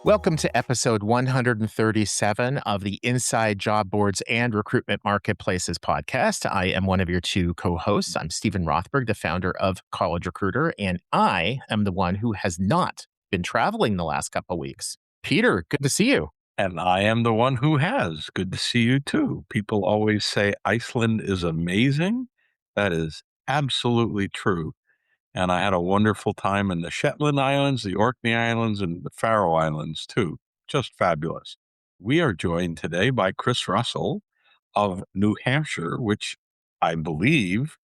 Welcome to episode 137 of the Inside Job Boards and Recruitment Marketplaces podcast. I am one of your two co-hosts. I'm Stephen Rothberg, the founder of College Recruiter, and I am the one who has not been traveling the last couple of weeks. Peter, good to see you. And I am the one who has. Good to see you too. People always say Iceland is amazing. That is absolutely true. And I had a wonderful time in the Shetland Islands, the Orkney Islands, and the Faroe Islands too. Just fabulous. We are joined today by Chris Russell of New Hampshire, which I believe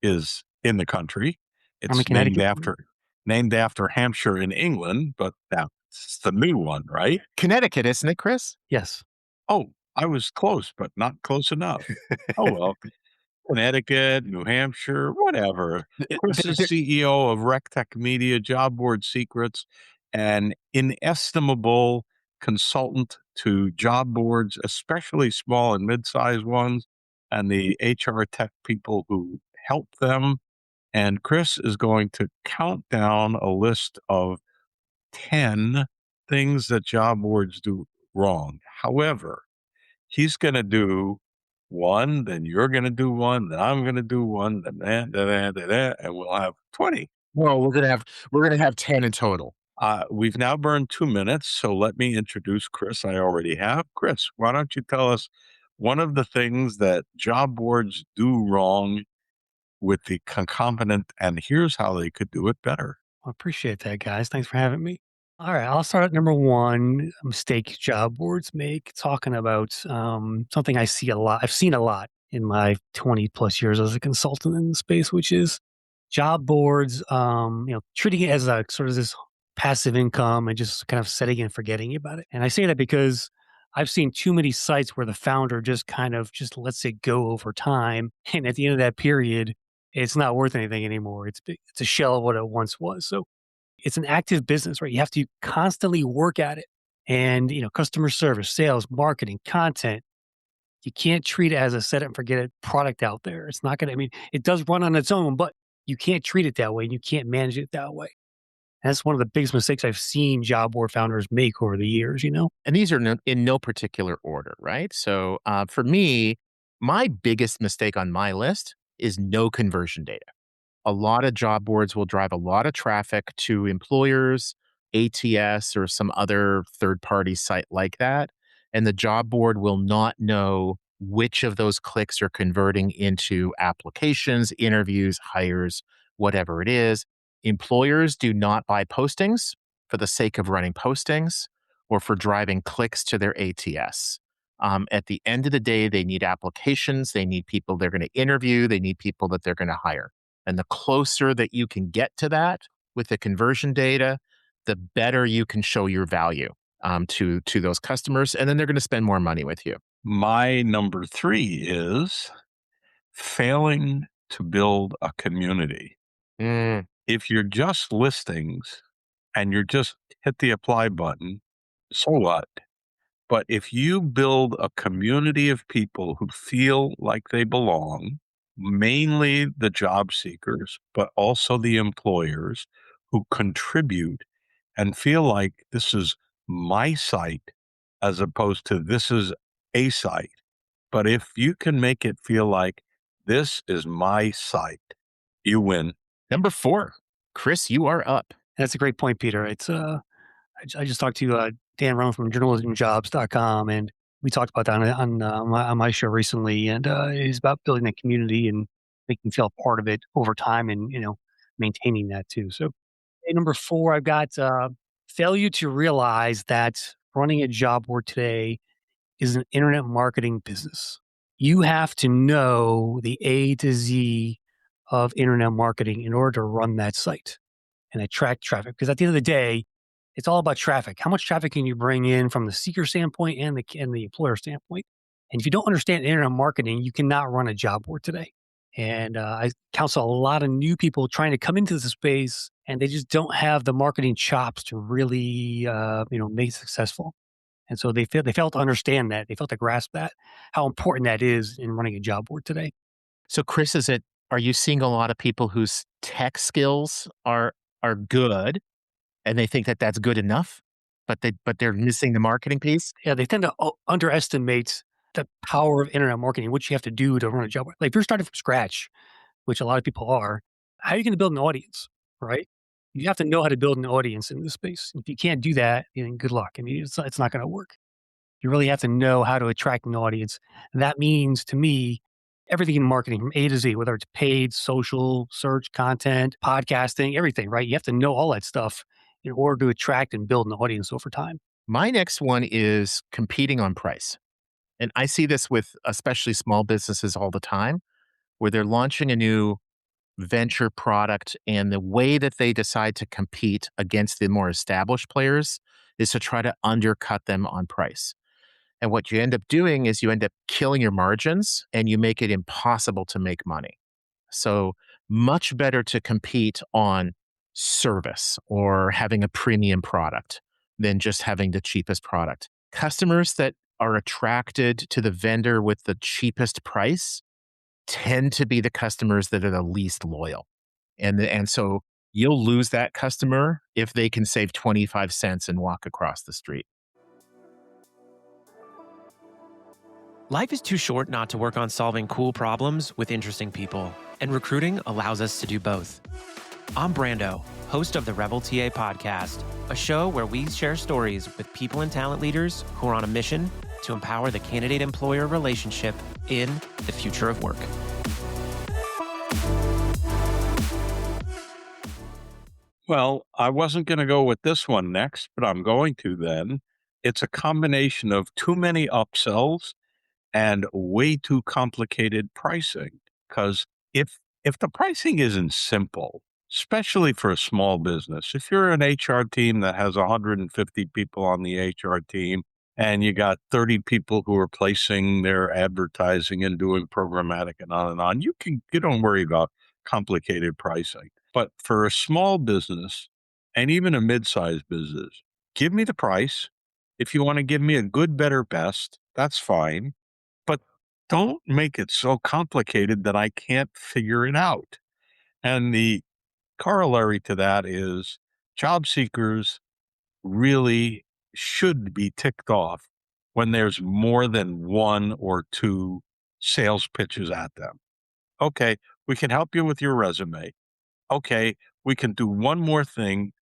is in the country. I'm in It's named Connecticut. after Hampshire in England, but that's the new one, right? Connecticut, isn't it, Chris? Yes. Oh, I was close, but not close enough. Oh, well, Connecticut, New Hampshire, whatever. Chris is CEO of RecTech Media, Job Board Secrets, an inestimable consultant to job boards, especially small and mid-sized ones, and the HR tech people who help them. And Chris is going to count down a list of 10 things that job boards do wrong. However, he's going to do one, then you're going to do one, then I'm going to do one, then that, and we'll have 20. Well, we're gonna have 10 in total. We've now burned 2 minutes, so let me introduce Chris. I already have. Chris, why don't you tell us one of the things that job boards do wrong with the concomitant, and here's how they could do it better. I appreciate that, guys. Thanks for having me. All right, I'll start at number one mistake job boards make, talking about something I see a lot. I've seen a lot in my 20 plus years as a consultant in the space, which is job boards, treating it as a sort of this passive income and just kind of setting and forgetting about it. And I say that because I've seen too many sites where the founder just kind of just lets it go over time. And at the end of that period, it's not worth anything anymore. It's a shell of what it once was. So it's an active business, right? You have to constantly work at it. And, customer service, sales, marketing, content. You can't treat it as a set it and forget it product out there. It's not going to, it does run on its own, but you can't treat it that way and you can't manage it that way. And that's one of the biggest mistakes I've seen job board founders make over the years, And these are in no particular order, right? So for me, my biggest mistake on my list is no conversion data. A lot of job boards will drive a lot of traffic to employers, ATS, or some other third-party site like that. And the job board will not know which of those clicks are converting into applications, interviews, hires, whatever it is. Employers do not buy postings for the sake of running postings or for driving clicks to their ATS. At the end of the day, they need applications. They need people they're going to interview. They need people that they're going to hire. And the closer that you can get to that with the conversion data, the better you can show your value to those customers. And then they're going to spend more money with you. My number 3 is failing to build a community. If you're just listings and you're just hit the apply button, so what? But if you build a community of people who feel like they belong, mainly the job seekers, but also the employers who contribute and feel like this is my site as opposed to this is a site. But if you can make it feel like this is my site, you win. Number 4, Chris, you are up. That's a great point, Peter. It's I just talked to Dan Rohn from journalismjobs.com, and we talked about that on my show recently. And it's about building that community and making you feel part of it over time, and maintaining that too. So, number 4, I've got failure to realize that running a job board today is an internet marketing business. You have to know the A to Z of internet marketing in order to run that site and attract traffic. Because at the end of the day, it's all about traffic. How much traffic can you bring in from the seeker standpoint and the employer standpoint? And if you don't understand internet marketing, you cannot run a job board today. And I counsel a lot of new people trying to come into the space, and they just don't have the marketing chops to really, make it successful. And so they fail to understand that. They fail to grasp that, how important that is in running a job board today. So, Chris, are you seeing a lot of people whose tech skills are good and they think that that's good enough, but they're missing the marketing piece. Yeah, they tend to underestimate the power of internet marketing, what you have to do to run a job. Like if you're starting from scratch, which a lot of people are, how are you going to build an audience, right? You have to know how to build an audience in this space. If you can't do that, then good luck. I mean, it's not going to work. You really have to know how to attract an audience. And that means to me, everything in marketing from A to Z, whether it's paid, social, search, content, podcasting, everything, right? You have to know all that stuff in order to attract and build an audience over time. My next one is competing on price. And I see this with especially small businesses all the time, where they're launching a new venture product, and the way that they decide to compete against the more established players is to try to undercut them on price. And what you end up doing is you end up killing your margins and you make it impossible to make money. So much better to compete on service or having a premium product than just having the cheapest product. Customers that are attracted to the vendor with the cheapest price tend to be the customers that are the least loyal. And so you'll lose that customer if they can save 25 cents and walk across the street. Life is too short not to work on solving cool problems with interesting people, and recruiting allows us to do both. I'm Brando, host of the Rebel TA podcast, a show where we share stories with people and talent leaders who are on a mission to empower the candidate-employer relationship in the future of work. Well, I wasn't going to go with this one next, but I'm going to then. It's a combination of too many upsells and way too complicated pricing. Because if the pricing isn't simple, especially for a small business, if you're an HR team that has 150 people on the HR team and you got 30 people who are placing their advertising and doing programmatic and on, you don't worry about complicated pricing. But for a small business and even a mid-sized business, give me the price. If you want to give me a good, better, best, that's fine. But don't make it so complicated that I can't figure it out. And the corollary to that is job seekers really should be ticked off when there's more than one or two sales pitches at them. Okay, we can help you with your resume. Okay, we can do one more thing.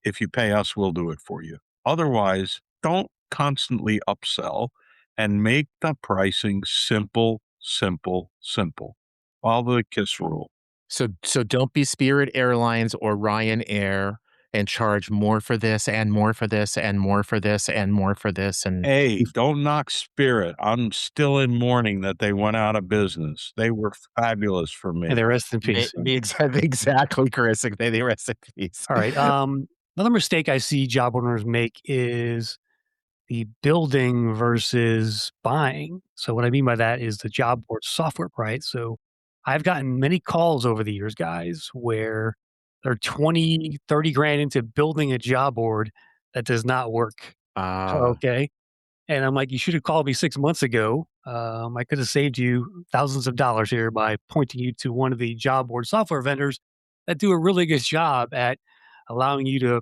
If you pay us, we'll do it for you. Otherwise, don't constantly upsell and make the pricing simple, simple, simple. Follow the KISS rule. So don't be Spirit Airlines or Ryanair and charge more for this and more for this and more for this and more for this. And Hey, don't knock Spirit. I'm still in mourning that they went out of business. They were fabulous for me. And the rest in peace. Exactly, Chris. They rest in peace. All right. Another mistake I see job owners make is the building versus buying. So what I mean by that is the job board software, right? So I've gotten many calls over the years, guys, where they're 20, 30 grand into building a job board that does not work. Okay. And I'm like, you should have called me 6 months ago. I could have saved you thousands of dollars here by pointing you to one of the job board software vendors that do a really good job at allowing you to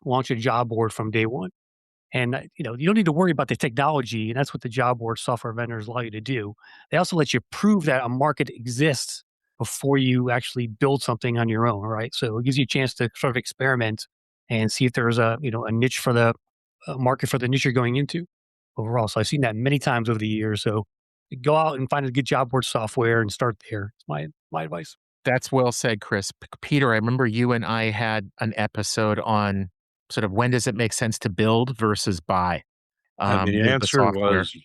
launch a job board from day one. And you don't need to worry about the technology, and that's what the job board software vendors allow you to do. They also let you prove that a market exists before you actually build something on your own, right? So it gives you a chance to sort of experiment and see if there's a niche for the market for the niche you're going into overall. So I've seen that many times over the years. So go out and find a good job board software and start there. It's my advice. That's well said, Chris. Peter, I remember you and I had an episode on sort of when does it make sense to build versus buy. And the answer was,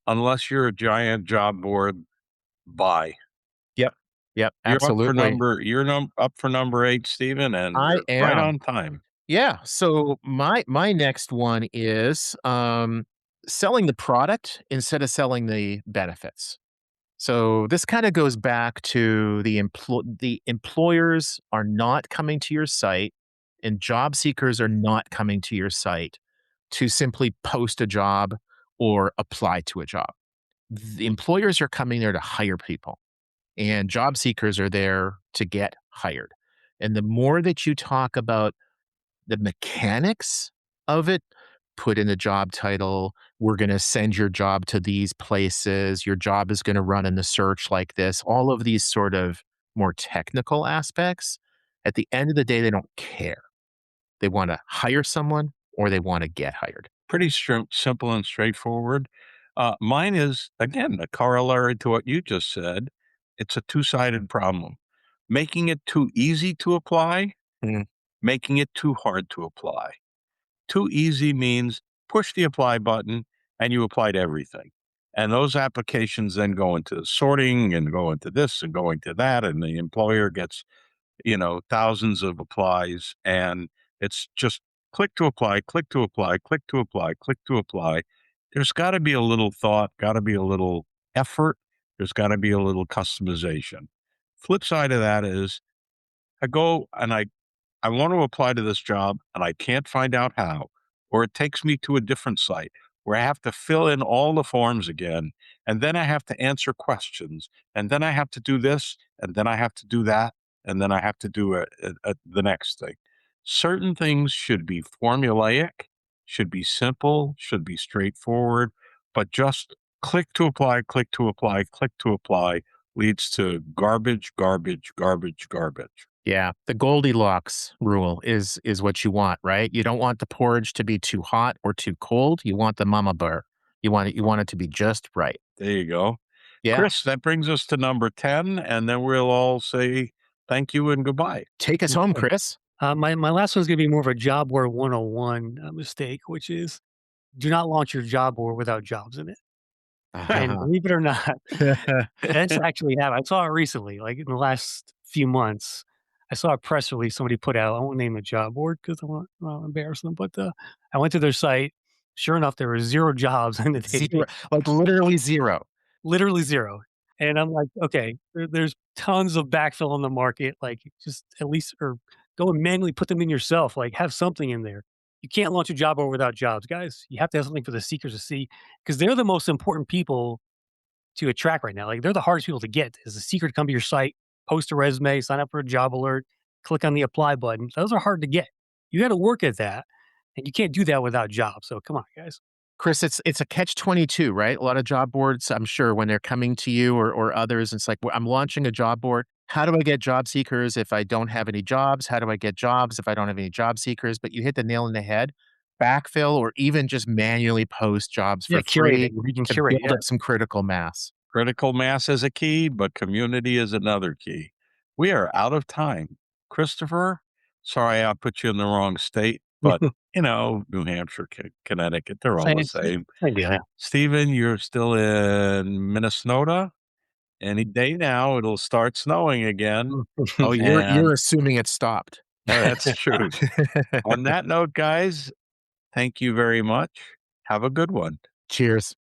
unless you're a giant job board, buy. Yep, You're absolutely. You're up for number 8, Stephen, and I you're right am. on time. Yeah. So my next one is selling the product instead of selling the benefits. So this kind of goes back to the employers are not coming to your site and job seekers are not coming to your site to simply post a job or apply to a job. The employers are coming there to hire people, and job seekers are there to get hired. And the more that you talk about the mechanics of it, put in the job title. We're going to send your job to these places. Your job is going to run in the search like this. All of these sort of more technical aspects. At the end of the day, they don't care. They want to hire someone or they want to get hired. Pretty simple and straightforward. Mine is, again, a corollary to what you just said. It's a two-sided problem. Making it too easy to apply, Mm. making it too hard to apply. Too easy means push the apply button and you applied everything. And those applications then go into sorting and go into this and go into that. And the employer gets, thousands of applies. And it's just click to apply, click to apply, click to apply, click to apply. There's got to be a little thought, got to be a little effort. There's got to be a little customization. Flip side of that is I go and I want to apply to this job and I can't find out how, or it takes me to a different site where I have to fill in all the forms again. And then I have to answer questions. And then I have to do this. And then I have to do that. And then I have to do the next thing. Certain things should be formulaic, should be simple, should be straightforward, but just click to apply, click to apply, click to apply leads to garbage, garbage, garbage, garbage. Yeah, the Goldilocks rule is what you want, right? You don't want the porridge to be too hot or too cold. You want the mama bear. You want it to be just right. There you go. Yeah. Chris, that brings us to number 10, and then we'll all say thank you and goodbye. Take us home, Chris. My last one's going to be more of a job board 101 mistake, which is do not launch your job board without jobs in it. And believe it or not, that's actually happened. I saw it recently, like in the last few months. I saw a press release somebody put out. I won't name the job board because I won't embarrass them. But I went to their site. Sure enough, there were 0 jobs in the Zero, like literally zero. literally 0. And I'm like, okay, there's tons of backfill on the market. Like, just at least, or go and manually put them in yourself. Like, have something in there. You can't launch a job board without jobs, guys. You have to have something for the seekers to see because they're the most important people to attract right now. Like, they're the hardest people to get. Is the seeker to come to your site, post a resume, sign up for a job alert, click on the apply button. Those are hard to get. You got to work at that, and you can't do that without jobs. So come on, guys. Chris, it's a catch-22, right? A lot of job boards, I'm sure, when they're coming to you or others, it's like, well, I'm launching a job board. How do I get job seekers if I don't have any jobs? How do I get jobs if I don't have any job seekers? But you hit the nail on the head. Backfill or even just manually post jobs for free You can to curate. build up some critical mass. Critical mass is a key, but community is another key. We are out of time. Christopher, sorry I put you in the wrong state, but New Hampshire, Connecticut, they're all the same. Yeah. Stephen, you're still in Minnesota. Any day now, it'll start snowing again. Oh, you're assuming it stopped. That's true. On that note, guys, thank you very much. Have a good one. Cheers.